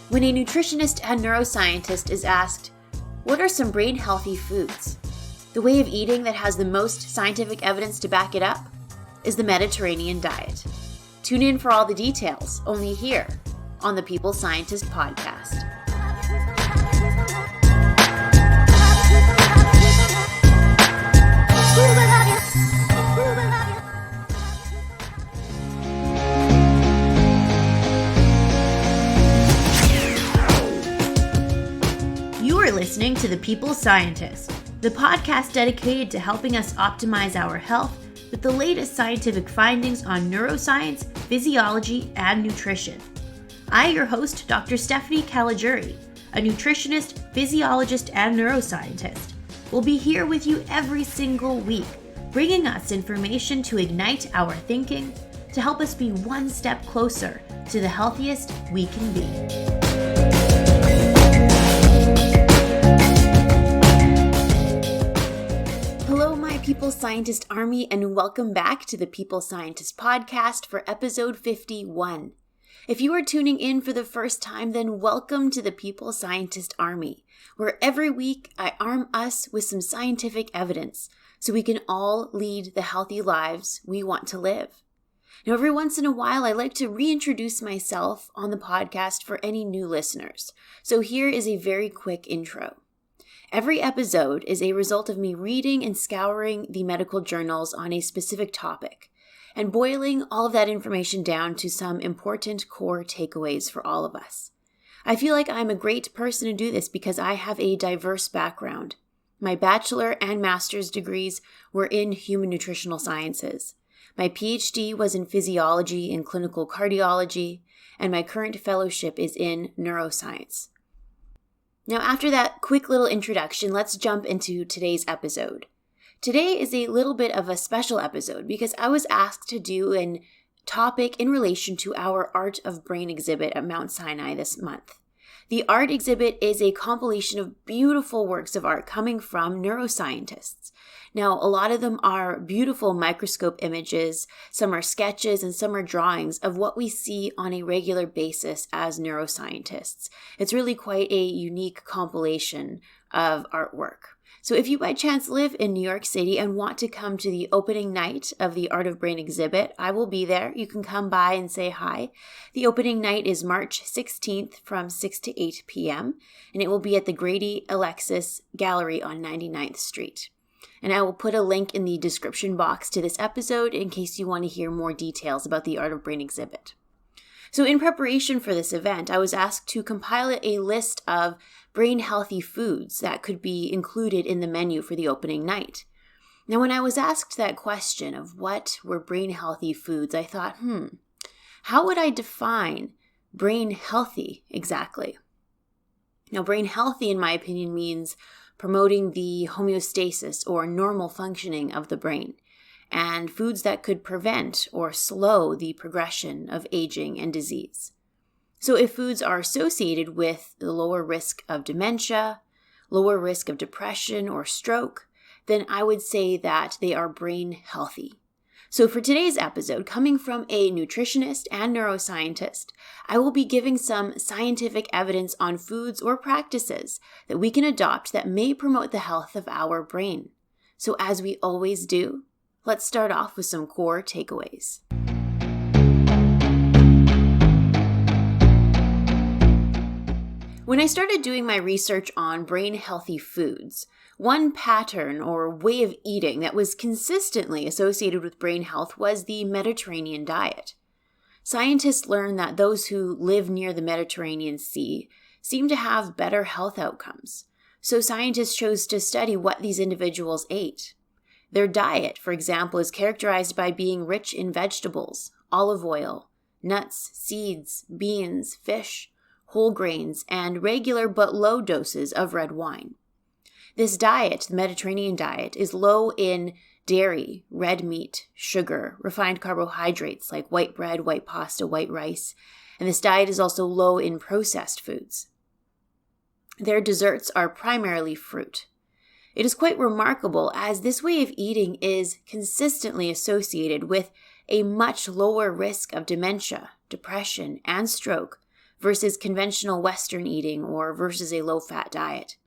When a nutritionist and neuroscientist is asked, what are some brain-healthy foods? The way of eating that has the most scientific evidence to back it up is the Mediterranean diet. Tune in for all the details, only here on the People Scientist podcast. You are listening to The People Scientist, the podcast dedicated to helping us optimize our health with the latest scientific findings on neuroscience, physiology, and nutrition. I, your host, Dr. Stephanie Caligiuri, a nutritionist, physiologist, and neuroscientist, will be here with you every single week, bringing us information to ignite our thinking, to help us be one step closer to the healthiest we can be. Hello, my People Scientist Army, and welcome back to the People Scientist podcast for episode 51. If you are tuning in for the first time, then welcome to the People Scientist Army, where every week I arm us with some scientific evidence so we can all lead the healthy lives we want to live. Now, every once in a while, I like to reintroduce myself on the podcast for any new listeners. So here is a very quick intro. Every episode is a result of me reading and scouring the medical journals on a specific topic and boiling all of that information down to some important core takeaways for all of us. I feel like I'm a great person to do this because I have a diverse background. My bachelor and master's degrees were in human nutritional sciences. My PhD was in physiology and clinical cardiology, and my current fellowship is in neuroscience. Now, after that quick little introduction, let's jump into today's episode. Today is a little bit of a special episode because I was asked to do a topic in relation to our Art of Brain exhibit at Mount Sinai this month. The art exhibit is a compilation of beautiful works of art coming from neuroscientists. Now, a lot of them are beautiful microscope images, some are sketches, and some are drawings of what we see on a regular basis as neuroscientists. It's really quite a unique compilation of artwork. So if you by chance live in New York City and want to come to the opening night of the Art of Brain exhibit, I will be there. You can come by and say hi. The opening night is March 16th from 6 to 8 p.m., and it will be at the Grady Alexis Gallery on 99th Street. And I will put a link in the description box to this episode in case you want to hear more details about the Art of Brain exhibit. So in preparation for this event, I was asked to compile a list of brain-healthy foods that could be included in the menu for the opening night. Now, when I was asked that question of what were brain-healthy foods, I thought, how would I define brain-healthy exactly? Now, brain-healthy, in my opinion, means promoting the homeostasis or normal functioning of the brain, and foods that could prevent or slow the progression of aging and disease. So if foods are associated with the lower risk of dementia, lower risk of depression or stroke, then I would say that they are brain healthy. So for today's episode, coming from a nutritionist and neuroscientist, I will be giving some scientific evidence on foods or practices that we can adopt that may promote the health of our brain. So as we always do, let's start off with some core takeaways. When I started doing my research on brain-healthy foods, one pattern or way of eating that was consistently associated with brain health was the Mediterranean diet. Scientists learned that those who live near the Mediterranean Sea seem to have better health outcomes. So scientists chose to study what these individuals ate. Their diet, for example, is characterized by being rich in vegetables, olive oil, nuts, seeds, beans, fish, whole grains, and regular but low doses of red wine. This diet, the Mediterranean diet, is low in dairy, red meat, sugar, refined carbohydrates like white bread, white pasta, white rice, and this diet is also low in processed foods. Their desserts are primarily fruit. It is quite remarkable as this way of eating is consistently associated with a much lower risk of dementia, depression, and stroke versus conventional Western eating or versus a low-fat diet.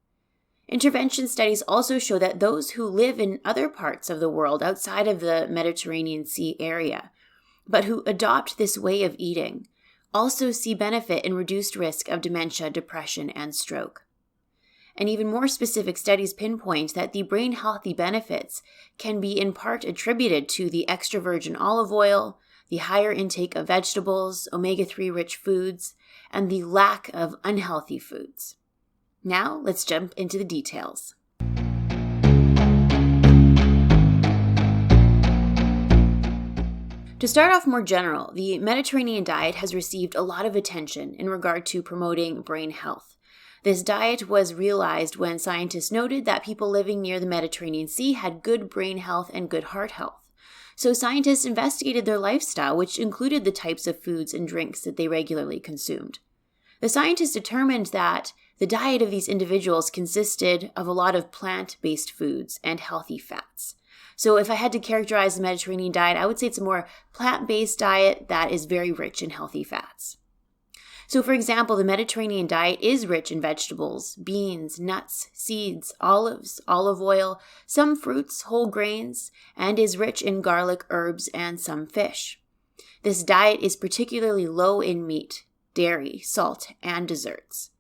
Intervention studies also show that those who live in other parts of the world outside of the Mediterranean Sea area, but who adopt this way of eating, also see benefit in reduced risk of dementia, depression, and stroke. And even more specific studies pinpoint that the brain healthy benefits can be in part attributed to the extra virgin olive oil, the higher intake of vegetables, omega-3 rich foods, and the lack of unhealthy foods. Now, let's jump into the details. To start off more general, the Mediterranean diet has received a lot of attention in regard to promoting brain health. This diet was realized when scientists noted that people living near the Mediterranean Sea had good brain health and good heart health. So scientists investigated their lifestyle, which included the types of foods and drinks that they regularly consumed. The scientists determined that the diet of these individuals consisted of a lot of plant-based foods and healthy fats. So if I had to characterize the Mediterranean diet, I would say it's a more plant-based diet that is very rich in healthy fats. So for example, the Mediterranean diet is rich in vegetables, beans, nuts, seeds, olives, olive oil, some fruits, whole grains, and is rich in garlic, herbs, and some fish. This diet is particularly low in meat, dairy, salt, and desserts.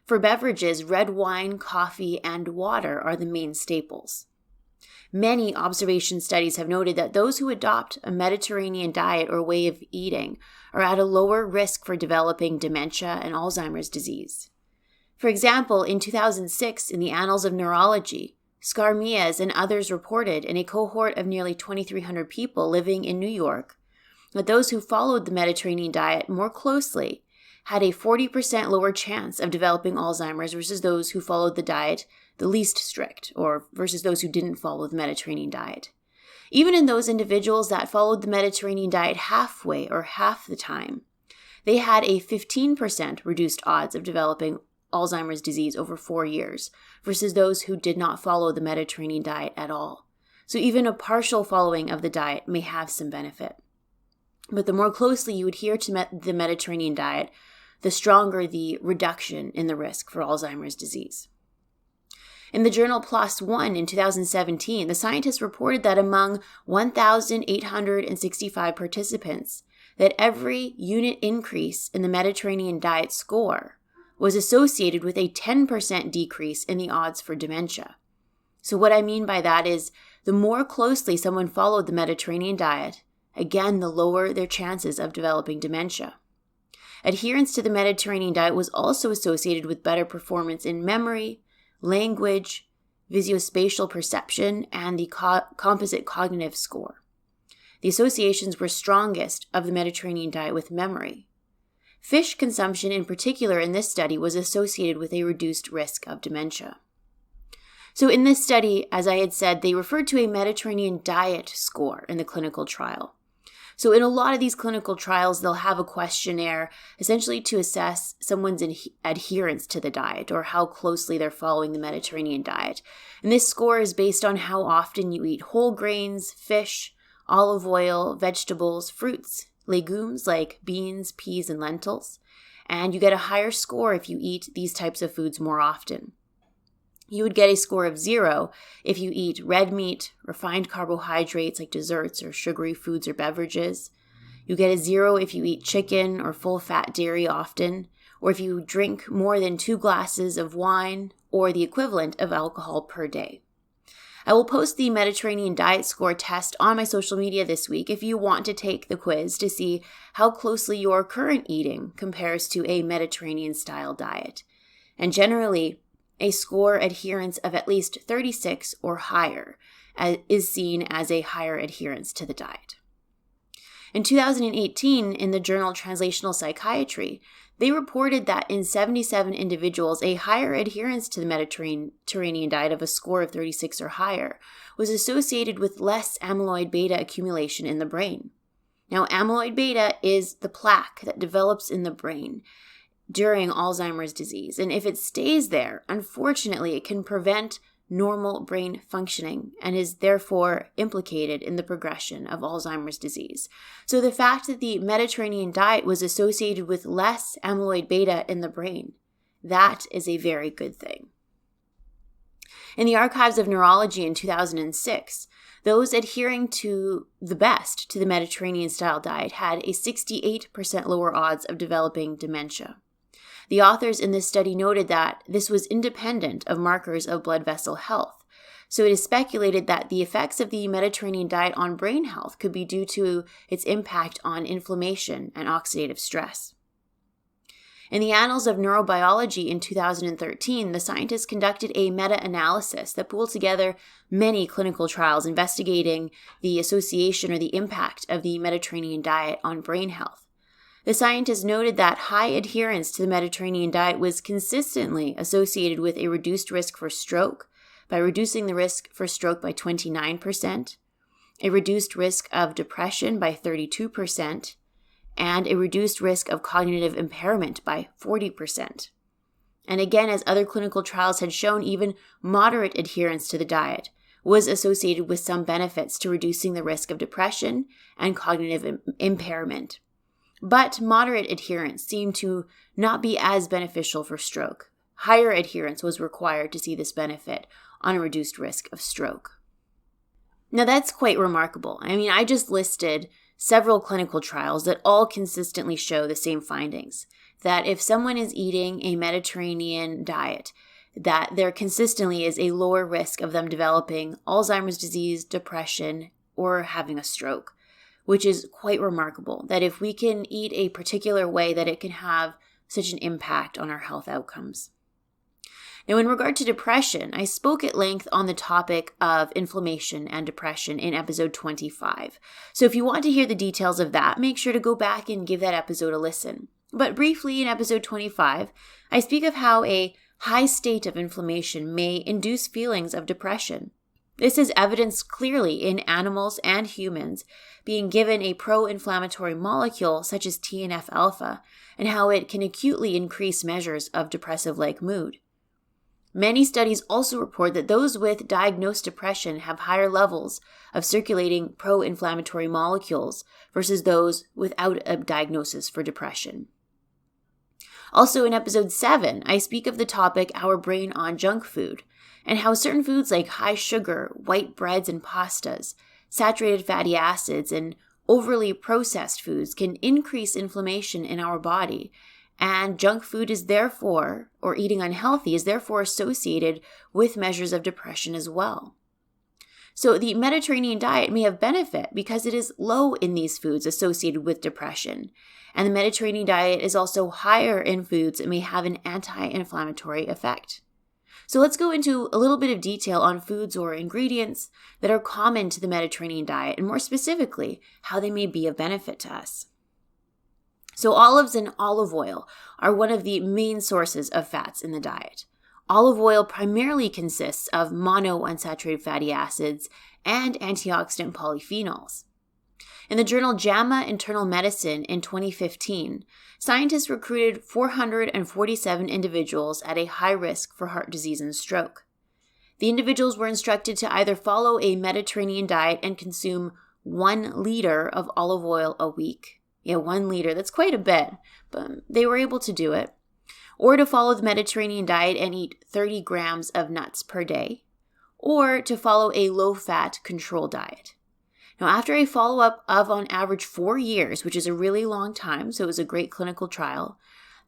For beverages, red wine, coffee, and water are the main staples. Many observation studies have noted that those who adopt a Mediterranean diet or way of eating are at a lower risk for developing dementia and Alzheimer's disease. For example, in 2006, in the Annals of Neurology, Scarmias and others reported in a cohort of nearly 2,300 people living in New York that those who followed the Mediterranean diet more closely had a 40% lower chance of developing Alzheimer's versus those who followed the diet the least strict, or versus those who didn't follow the Mediterranean diet. Even in those individuals that followed the Mediterranean diet halfway or half the time, they had a 15% reduced odds of developing Alzheimer's disease over 4 years versus those who did not follow the Mediterranean diet at all. So even a partial following of the diet may have some benefit. But the more closely you adhere to the Mediterranean diet, the stronger the reduction in the risk for Alzheimer's disease. In the journal PLOS One in 2017, the scientists reported that among 1,865 participants, that every unit increase in the Mediterranean diet score was associated with a 10% decrease in the odds for dementia. So what I mean by that is the more closely someone followed the Mediterranean diet, again, the lower their chances of developing dementia. Adherence to the Mediterranean diet was also associated with better performance in memory, language, visuospatial perception, and the composite cognitive score. The associations were strongest of the Mediterranean diet with memory. Fish consumption in particular in this study was associated with a reduced risk of dementia. So in this study, as I had said, they referred to a Mediterranean diet score in the clinical trial. So in a lot of these clinical trials, they'll have a questionnaire essentially to assess someone's adherence to the diet or how closely they're following the Mediterranean diet. And this score is based on how often you eat whole grains, fish, olive oil, vegetables, fruits, legumes like beans, peas, and lentils. And you get a higher score if you eat these types of foods more often. You would get a score of 0 if you eat red meat, refined carbohydrates like desserts or sugary foods or beverages. You get a 0 if you eat chicken or full-fat dairy often, or if you drink more than 2 glasses of wine or the equivalent of alcohol per day. I will post the Mediterranean diet score test on my social media this week if you want to take the quiz to see how closely your current eating compares to a Mediterranean-style diet. And generally, a score adherence of at least 36 or higher is seen as a higher adherence to the diet. In 2018, in the journal Translational Psychiatry, they reported that in 77 individuals, a higher adherence to the Mediterranean diet of a score of 36 or higher was associated with less amyloid beta accumulation in the brain. Now, amyloid beta is the plaque that develops in the brain during Alzheimer's disease. And if it stays there, unfortunately, it can prevent normal brain functioning and is therefore implicated in the progression of Alzheimer's disease. So the fact that the Mediterranean diet was associated with less amyloid beta in the brain, that is a very good thing. In the Archives of Neurology in 2006, those adhering to the Mediterranean-style diet had a 68% lower odds of developing dementia. The authors in this study noted that this was independent of markers of blood vessel health. So it is speculated that the effects of the Mediterranean diet on brain health could be due to its impact on inflammation and oxidative stress. In the Annals of Neurobiology in 2013, the scientists conducted a meta-analysis that pulled together many clinical trials investigating the association or the impact of the Mediterranean diet on brain health. The scientists noted that high adherence to the Mediterranean diet was consistently associated with a reduced risk for stroke by reducing the risk for stroke by 29%, a reduced risk of depression by 32%, and a reduced risk of cognitive impairment by 40%. And again, as other clinical trials had shown, even moderate adherence to the diet was associated with some benefits to reducing the risk of depression and cognitive impairment. But moderate adherence seemed to not be as beneficial for stroke. Higher adherence was required to see this benefit on a reduced risk of stroke. Now that's quite remarkable. I just listed several clinical trials that all consistently show the same findings, that if someone is eating a Mediterranean diet, that there consistently is a lower risk of them developing Alzheimer's disease, depression, or having a stroke, which is quite remarkable, that if we can eat a particular way, that it can have such an impact on our health outcomes. Now, in regard to depression, I spoke at length on the topic of inflammation and depression in episode 25. So if you want to hear the details of that, make sure to go back and give that episode a listen. But briefly, in episode 25, I speak of how a high state of inflammation may induce feelings of depression. This is evidenced clearly in animals and humans being given a pro-inflammatory molecule such as TNF-alpha, and how it can acutely increase measures of depressive-like mood. Many studies also report that those with diagnosed depression have higher levels of circulating pro-inflammatory molecules versus those without a diagnosis for depression. Also in episode 7, I speak of the topic Our Brain on Junk Food, and how certain foods like high sugar, white breads and pastas, saturated fatty acids, and overly processed foods can increase inflammation in our body. And junk food is therefore, or eating unhealthy, is therefore associated with measures of depression as well. So the Mediterranean diet may have benefit because it is low in these foods associated with depression. And the Mediterranean diet is also higher in foods that may have an anti-inflammatory effect. So let's go into a little bit of detail on foods or ingredients that are common to the Mediterranean diet, and more specifically, how they may be of benefit to us. So olives and olive oil are one of the main sources of fats in the diet. Olive oil primarily consists of monounsaturated fatty acids and antioxidant polyphenols. In the journal JAMA Internal Medicine in 2015, scientists recruited 447 individuals at a high risk for heart disease and stroke. The individuals were instructed to either follow a Mediterranean diet and consume 1 liter of olive oil a week. 1 liter, that's quite a bit, but they were able to do it. Or to follow the Mediterranean diet and eat 30 grams of nuts per day. Or to follow a low-fat control diet. Now, after a follow-up of on average 4 years, which is a really long time, so it was a great clinical trial,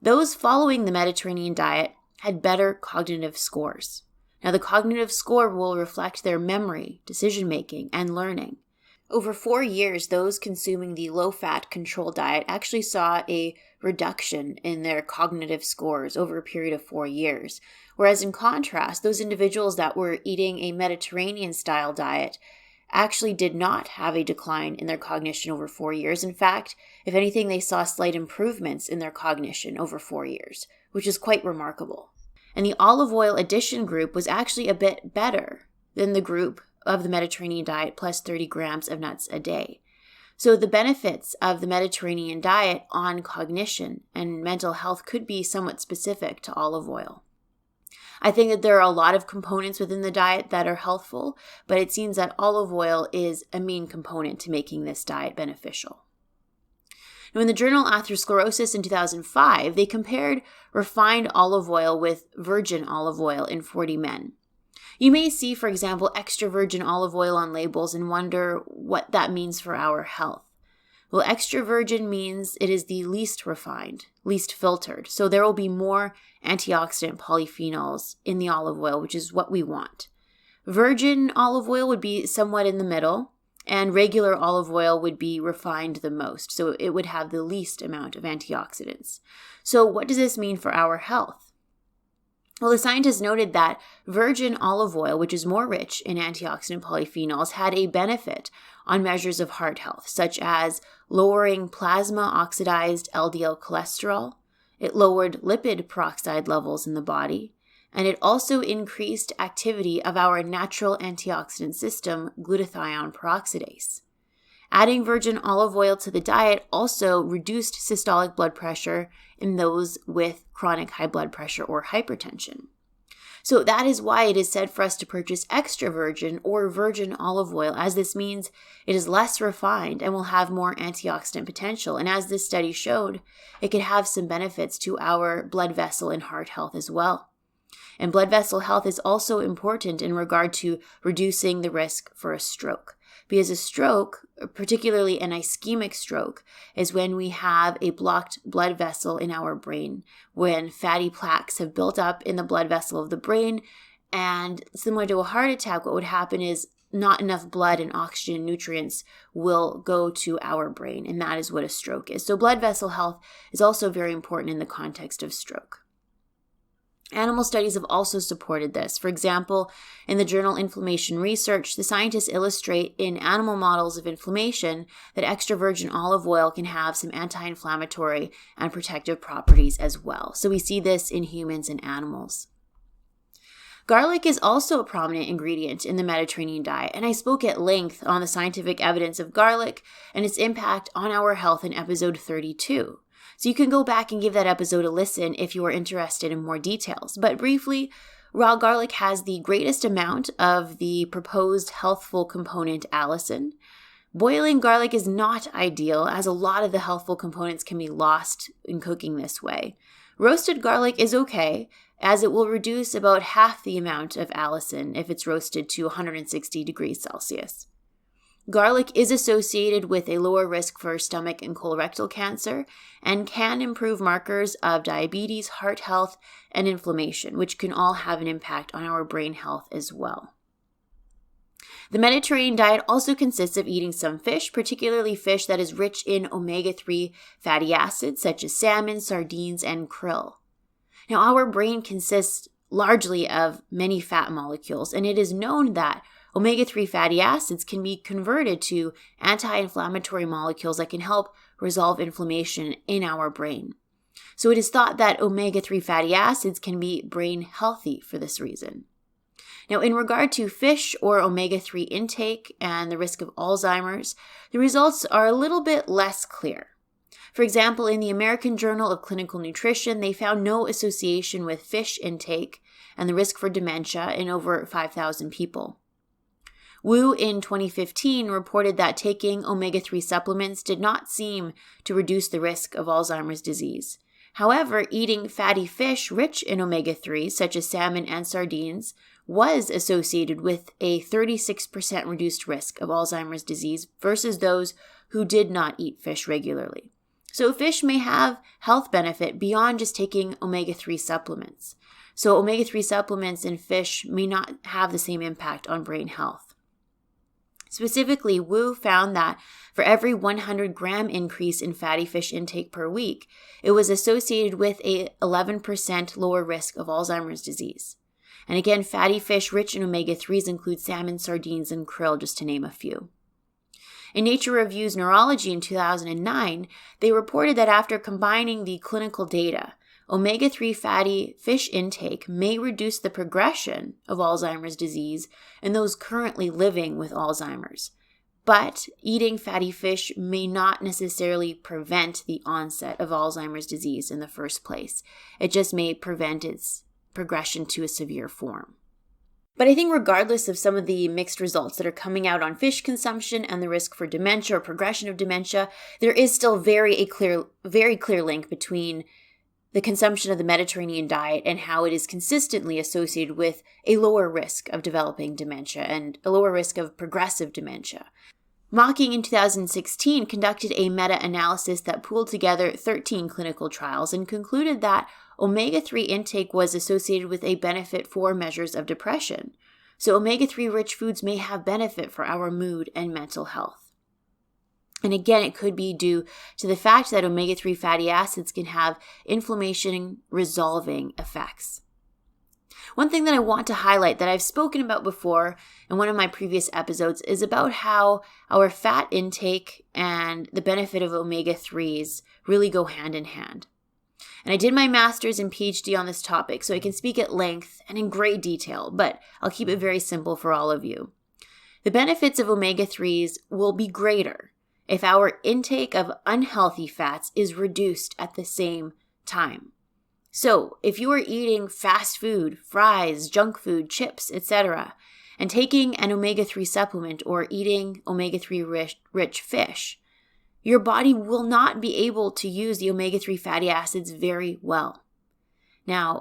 those following the Mediterranean diet had better cognitive scores. Now, the cognitive score will reflect their memory, decision-making, and learning. Over 4 years, those consuming the low-fat control diet actually saw a reduction in their cognitive scores over a period of 4 years. Whereas in contrast, those individuals that were eating a Mediterranean-style diet actually did not have a decline in their cognition over 4 years. In fact, if anything, they saw slight improvements in their cognition over 4 years, which is quite remarkable. And the olive oil addition group was actually a bit better than the group of the Mediterranean diet plus 30 grams of nuts a day. So the benefits of the Mediterranean diet on cognition and mental health could be somewhat specific to olive oil. I think that there are a lot of components within the diet that are healthful, but it seems that olive oil is a main component to making this diet beneficial. Now, in the journal Atherosclerosis in 2005, they compared refined olive oil with virgin olive oil in 40 men. You may see, for example, extra virgin olive oil on labels and wonder what that means for our health. Well, extra virgin means it is the least refined, least filtered. So there will be more antioxidant polyphenols in the olive oil, which is what we want. Virgin olive oil would be somewhat in the middle, and regular olive oil would be refined the most. So it would have the least amount of antioxidants. So what does this mean for our health? Well, the scientists noted that virgin olive oil, which is more rich in antioxidant polyphenols, had a benefit on measures of heart health, such as lowering plasma oxidized LDL cholesterol. It lowered lipid peroxide levels in the body, and it also increased activity of our natural antioxidant system, glutathione peroxidase. Adding virgin olive oil to the diet also reduced systolic blood pressure in those with chronic high blood pressure or hypertension. So that is why it is said for us to purchase extra virgin or virgin olive oil, as this means it is less refined and will have more antioxidant potential. And as this study showed, it could have some benefits to our blood vessel and heart health as well. And blood vessel health is also important in regard to reducing the risk for a stroke. Because a stroke, particularly an ischemic stroke, is when we have a blocked blood vessel in our brain, when fatty plaques have built up in the blood vessel of the brain. And similar to a heart attack, what would happen is not enough blood and oxygen and nutrients will go to our brain. And that is what a stroke is. So blood vessel health is also very important in the context of stroke. Animal studies have also supported this. For example, in the journal Inflammation Research, the scientists illustrate in animal models of inflammation that extra virgin olive oil can have some anti-inflammatory and protective properties as well. So we see this in humans and animals. Garlic is also a prominent ingredient in the Mediterranean diet, and I spoke at length on the scientific evidence of garlic and its impact on our health in episode 32. So you can go back and give that episode a listen if you are interested in more details. But briefly, raw garlic has the greatest amount of the proposed healthful component allicin. Boiling garlic is not ideal, as a lot of the healthful components can be lost in cooking this way. Roasted garlic is okay, as it will reduce about half the amount of allicin if it's roasted to 160 degrees Celsius. Garlic is associated with a lower risk for stomach and colorectal cancer and can improve markers of diabetes, heart health, and inflammation, which can all have an impact on our brain health as well. The Mediterranean diet also consists of eating some fish, particularly fish that is rich in omega-3 fatty acids such as salmon, sardines, and krill. Now, our brain consists largely of many fat molecules, and it is known that omega-3 fatty acids can be converted to anti-inflammatory molecules that can help resolve inflammation in our brain. So it is thought that omega-3 fatty acids can be brain healthy for this reason. Now, in regard to fish or omega-3 intake and the risk of Alzheimer's, the results are a little bit less clear. For example, in the American Journal of Clinical Nutrition, they found no association with fish intake and the risk for dementia in over 5,000 people. Wu in 2015 reported that taking omega-3 supplements did not seem to reduce the risk of Alzheimer's disease. However, eating fatty fish rich in omega-3, such as salmon and sardines, was associated with a 36% reduced risk of Alzheimer's disease versus those who did not eat fish regularly. So fish may have health benefit beyond just taking omega-3 supplements. So omega-3 supplements in fish may not have the same impact on brain health. Specifically, Wu found that for every 100 gram increase in fatty fish intake per week, it was associated with a 11% lower risk of Alzheimer's disease. And again, fatty fish rich in omega-3s include salmon, sardines, and krill, just to name a few. In Nature Reviews Neurology in 2009, they reported that after combining the clinical data, omega-3 fatty fish intake may reduce the progression of Alzheimer's disease in those currently living with Alzheimer's. But eating fatty fish may not necessarily prevent the onset of Alzheimer's disease in the first place. It just may prevent its progression to a severe form. But I think regardless of some of the mixed results that are coming out on fish consumption and the risk for dementia or progression of dementia, there is still very clear link between the consumption of the Mediterranean diet and how it is consistently associated with a lower risk of developing dementia and a lower risk of progressive dementia. Mocking in 2016 conducted a meta-analysis that pooled together 13 clinical trials and concluded that omega-3 intake was associated with a benefit for measures of depression. So omega-3 rich foods may have benefit for our mood and mental health. And again, it could be due to the fact that omega-3 fatty acids can have inflammation-resolving effects. One thing that I want to highlight that I've spoken about before in one of my previous episodes is about how our fat intake and the benefit of omega-3s really go hand in hand. And I did my master's and PhD on this topic, so I can speak at length and in great detail, but I'll keep it very simple for all of you. The benefits of omega-3s will be greater if our intake of unhealthy fats is reduced at the same time. So, if you are eating fast food, fries, junk food, chips, etc., and taking an omega-3 supplement or eating omega-3 rich fish, your body will not be able to use the omega-3 fatty acids very well. Now,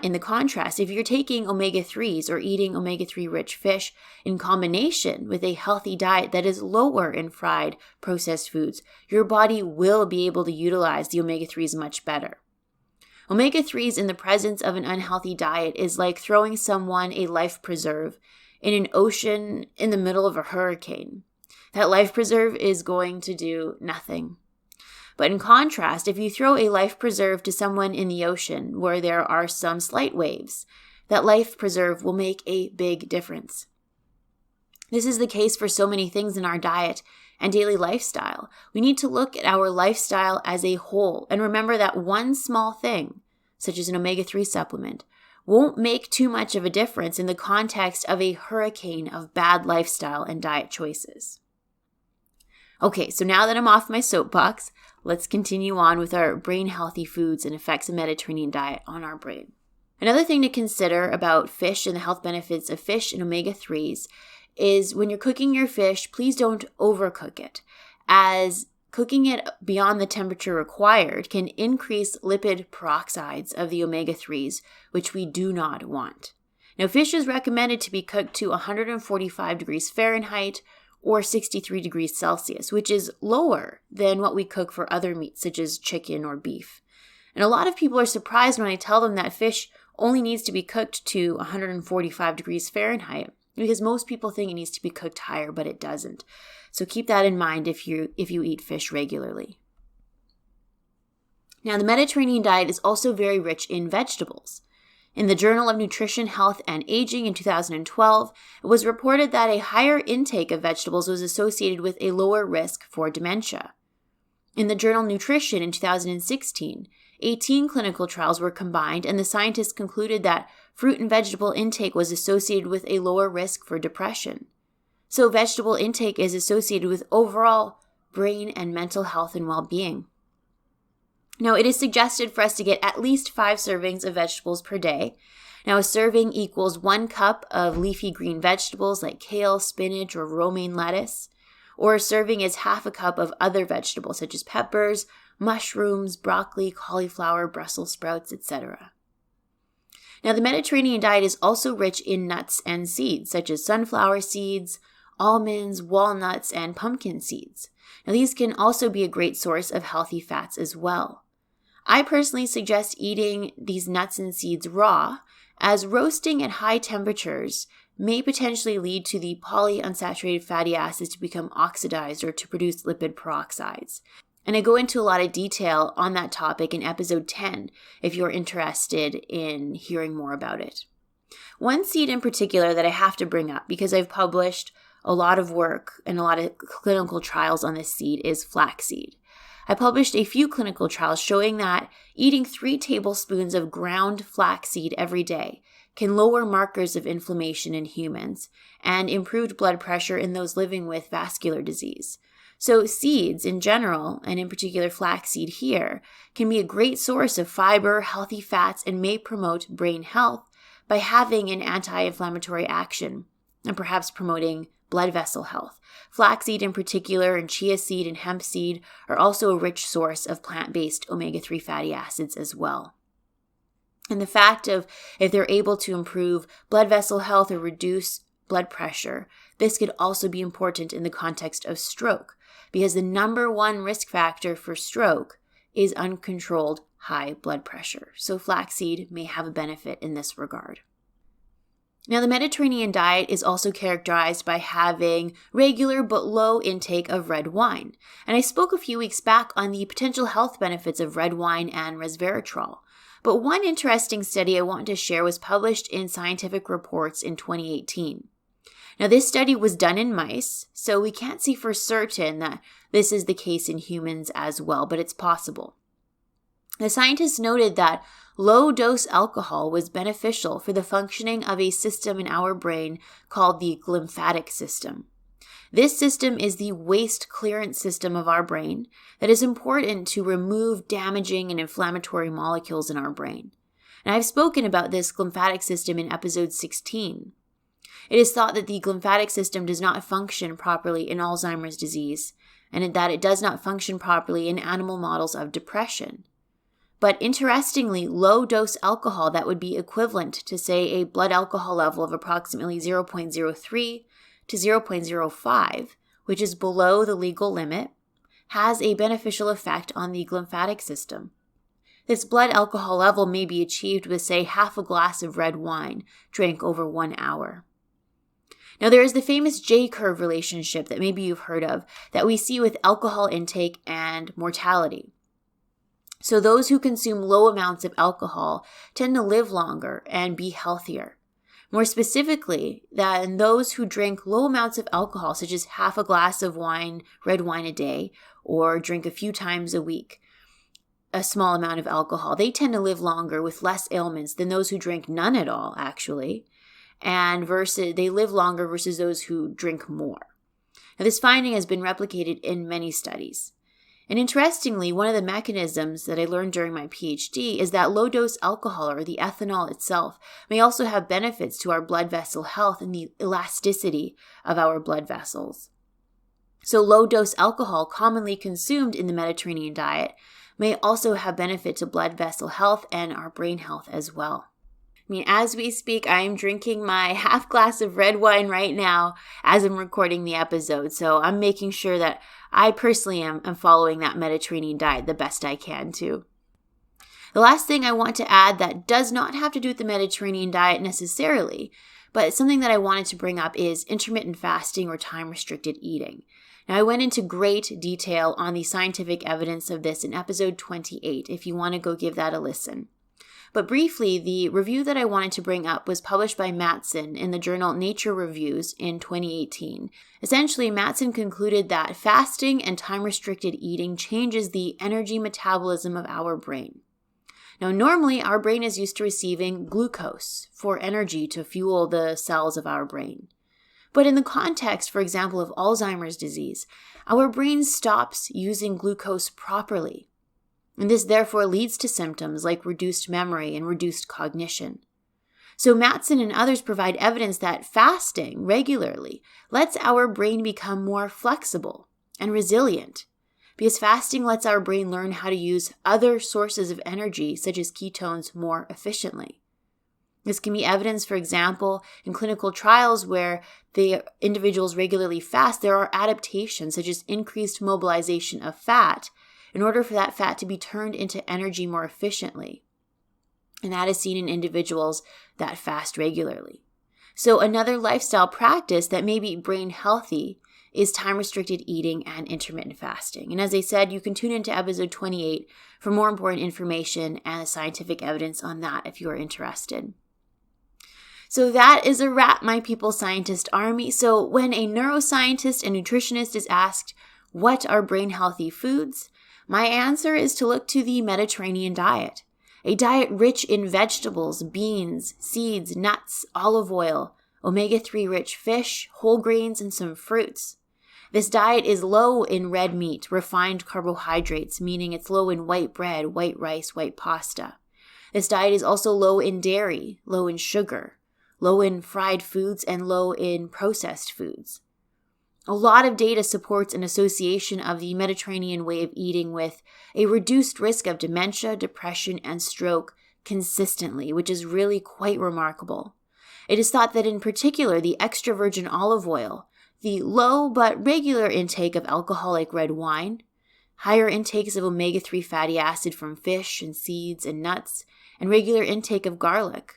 in the contrast, if you're taking omega-3s or eating omega-3 rich fish in combination with a healthy diet that is lower in fried, processed foods, your body will be able to utilize the omega-3s much better. Omega-3s in the presence of an unhealthy diet is like throwing someone a life preserve in an ocean in the middle of a hurricane. That life preserve is going to do nothing. But in contrast, if you throw a life preserve to someone in the ocean where there are some slight waves, that life preserve will make a big difference. This is the case for so many things in our diet and daily lifestyle. We need to look at our lifestyle as a whole and remember that one small thing, such as an omega-3 supplement, won't make too much of a difference in the context of a hurricane of bad lifestyle and diet choices. Okay, so now that I'm off my soapbox, let's continue on with our brain-healthy foods and effects of Mediterranean diet on our brain. Another thing to consider about fish and the health benefits of fish and omega-3s is when you're cooking your fish, please don't overcook it, as cooking it beyond the temperature required can increase lipid peroxides of the omega-3s, which we do not want. Now, fish is recommended to be cooked to 145 degrees Fahrenheit or 63 degrees Celsius, which is lower than what we cook for other meats, such as chicken or beef. And a lot of people are surprised when I tell them that fish only needs to be cooked to 145 degrees Fahrenheit, because most people think it needs to be cooked higher, but it doesn't. So keep that in mind if you eat fish regularly. Now, the Mediterranean diet is also very rich in vegetables. In the Journal of Nutrition, Health, and Aging in 2012, it was reported that a higher intake of vegetables was associated with a lower risk for dementia. In the journal Nutrition in 2016, 18 clinical trials were combined, and the scientists concluded that fruit and vegetable intake was associated with a lower risk for depression. So vegetable intake is associated with overall brain and mental health and well-being. Now, it is suggested for us to get at least 5 servings of vegetables per day. Now, a serving equals 1 cup of leafy green vegetables like kale, spinach, or romaine lettuce, or a serving is half a cup of other vegetables such as peppers, mushrooms, broccoli, cauliflower, Brussels sprouts, etc. Now, the Mediterranean diet is also rich in nuts and seeds, such as sunflower seeds, almonds, walnuts, and pumpkin seeds. Now, these can also be a great source of healthy fats as well. I personally suggest eating these nuts and seeds raw, as roasting at high temperatures may potentially lead to the polyunsaturated fatty acids to become oxidized or to produce lipid peroxides. And I go into a lot of detail on that topic in episode 10 if you're interested in hearing more about it. One seed in particular that I have to bring up because I've published a lot of work and a lot of clinical trials on this seed is flaxseed. I published a few clinical trials showing that eating 3 tablespoons of ground flaxseed every day can lower markers of inflammation in humans and improved blood pressure in those living with vascular disease. So seeds in general, and in particular flaxseed here, can be a great source of fiber, healthy fats, and may promote brain health by having an anti-inflammatory action and perhaps promoting blood vessel health. Flaxseed in particular and chia seed and hemp seed are also a rich source of plant-based omega-3 fatty acids as well. And the fact of if they're able to improve blood vessel health or reduce blood pressure, this could also be important in the context of stroke, because the number one risk factor for stroke is uncontrolled high blood pressure. So flaxseed may have a benefit in this regard. Now, the Mediterranean diet is also characterized by having regular but low intake of red wine. And I spoke a few weeks back on the potential health benefits of red wine and resveratrol. But one interesting study I want to share was published in Scientific Reports in 2018. Now, this study was done in mice, so we can't see for certain that this is the case in humans as well, but it's possible. The scientists noted that low-dose alcohol was beneficial for the functioning of a system in our brain called the glymphatic system. This system is the waste clearance system of our brain that is important to remove damaging and inflammatory molecules in our brain. And I've spoken about this glymphatic system in episode 16. It is thought that the glymphatic system does not function properly in Alzheimer's disease, and that it does not function properly in animal models of depression. But interestingly, low-dose alcohol that would be equivalent to, say, a blood alcohol level of approximately 0.03 to 0.05, which is below the legal limit, has a beneficial effect on the glymphatic system. This blood alcohol level may be achieved with, say, half a glass of red wine drank over 1 hour. Now, there is the famous J-curve relationship that maybe you've heard of that we see with alcohol intake and mortality. So those who consume low amounts of alcohol tend to live longer and be healthier. More specifically, than those who drink low amounts of alcohol, such as half a glass of wine, red wine a day, or drink a few times a week, a small amount of alcohol, they tend to live longer with less ailments than those who drink none at all, actually. And they live longer versus those who drink more. Now, this finding has been replicated in many studies. And interestingly, one of the mechanisms that I learned during my PhD is that low-dose alcohol, or the ethanol itself, may also have benefits to our blood vessel health and the elasticity of our blood vessels. So low-dose alcohol, commonly consumed in the Mediterranean diet, may also have benefit to blood vessel health and our brain health as well. I mean, as we speak, I am drinking my half glass of red wine right now as I'm recording the episode. So I'm making sure that I personally am following that Mediterranean diet the best I can too. The last thing I want to add that does not have to do with the Mediterranean diet necessarily, but something that I wanted to bring up is intermittent fasting or time-restricted eating. Now, I went into great detail on the scientific evidence of this in episode 28, if you want to go give that a listen. But briefly, the review that I wanted to bring up was published by Mattson in the journal Nature Reviews in 2018. Essentially, Mattson concluded that fasting and time-restricted eating changes the energy metabolism of our brain. Now, normally, our brain is used to receiving glucose for energy to fuel the cells of our brain. But in the context, for example, of Alzheimer's disease, our brain stops using glucose properly. And this therefore leads to symptoms like reduced memory and reduced cognition. So Mattson and others provide evidence that fasting regularly lets our brain become more flexible and resilient, because fasting lets our brain learn how to use other sources of energy, such as ketones, more efficiently. This can be evidenced, for example, in clinical trials where the individuals regularly fast. There are adaptations, such as increased mobilization of fat, in order for that fat to be turned into energy more efficiently. And that is seen in individuals that fast regularly. So another lifestyle practice that may be brain healthy is time-restricted eating and intermittent fasting. And as I said, you can tune into episode 28 for more important information and the scientific evidence on that if you are interested. So that is a wrap, my people scientist army. So when a neuroscientist and nutritionist is asked, what are brain healthy foods? My answer is to look to the Mediterranean diet, a diet rich in vegetables, beans, seeds, nuts, olive oil, omega-3 rich fish, whole grains, and some fruits. This diet is low in red meat, refined carbohydrates, meaning it's low in white bread, white rice, white pasta. This diet is also low in dairy, low in sugar, low in fried foods, and low in processed foods. A lot of data supports an association of the Mediterranean way of eating with a reduced risk of dementia, depression, and stroke consistently, which is really quite remarkable. It is thought that in particular, the extra virgin olive oil, the low but regular intake of alcoholic red wine, higher intakes of omega-3 fatty acid from fish and seeds and nuts, and regular intake of garlic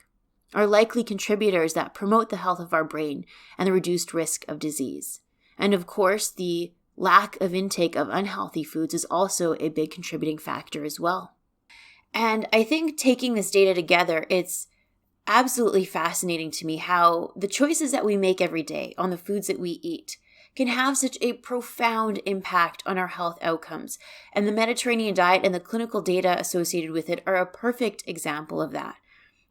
are likely contributors that promote the health of our brain and the reduced risk of disease. And of course, the lack of intake of unhealthy foods is also a big contributing factor as well. And I think taking this data together, it's absolutely fascinating to me how the choices that we make every day on the foods that we eat can have such a profound impact on our health outcomes. And the Mediterranean diet and the clinical data associated with it are a perfect example of that.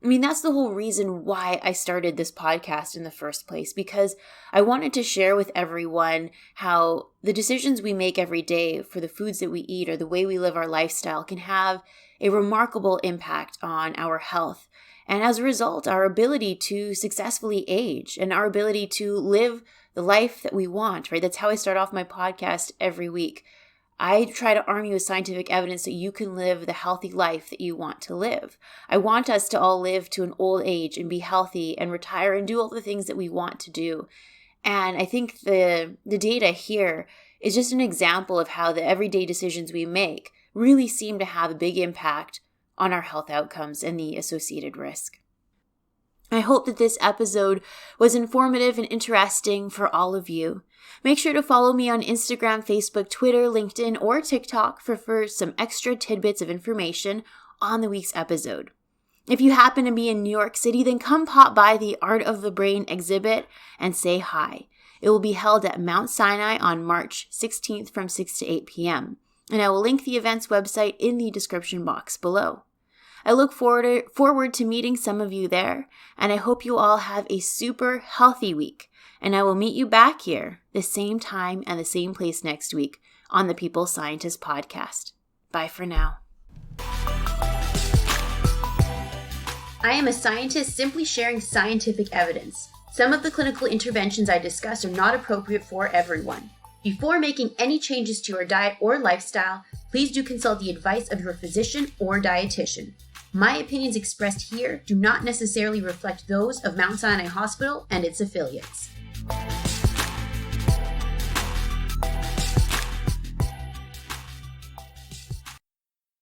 I mean, that's the whole reason why I started this podcast in the first place, because I wanted to share with everyone how the decisions we make every day for the foods that we eat or the way we live our lifestyle can have a remarkable impact on our health. And as a result, our ability to successfully age and our ability to live the life that we want, right? That's how I start off my podcast every week. I try to arm you with scientific evidence that you can live the healthy life that you want to live. I want us to all live to an old age and be healthy and retire and do all the things that we want to do. And I think the data here is just an example of how the everyday decisions we make really seem to have a big impact on our health outcomes and the associated risk. I hope that this episode was informative and interesting for all of you. Make sure to follow me on Instagram, Facebook, Twitter, LinkedIn, or TikTok for some extra tidbits of information on the week's episode. If you happen to be in New York City, then come pop by the Art of the Brain exhibit and say hi. It will be held at Mount Sinai on March 16th from 6 to 8 p.m. And I will link the event's website in the description box below. I look forward to meeting some of you there, and I hope you all have a super healthy week. And I will meet you back here, the same time and the same place next week on the People Scientist podcast. Bye for now. I am a scientist simply sharing scientific evidence. Some of the clinical interventions I discuss are not appropriate for everyone. Before making any changes to your diet or lifestyle, please do consult the advice of your physician or dietitian. My opinions expressed here do not necessarily reflect those of Mount Sinai Hospital and its affiliates.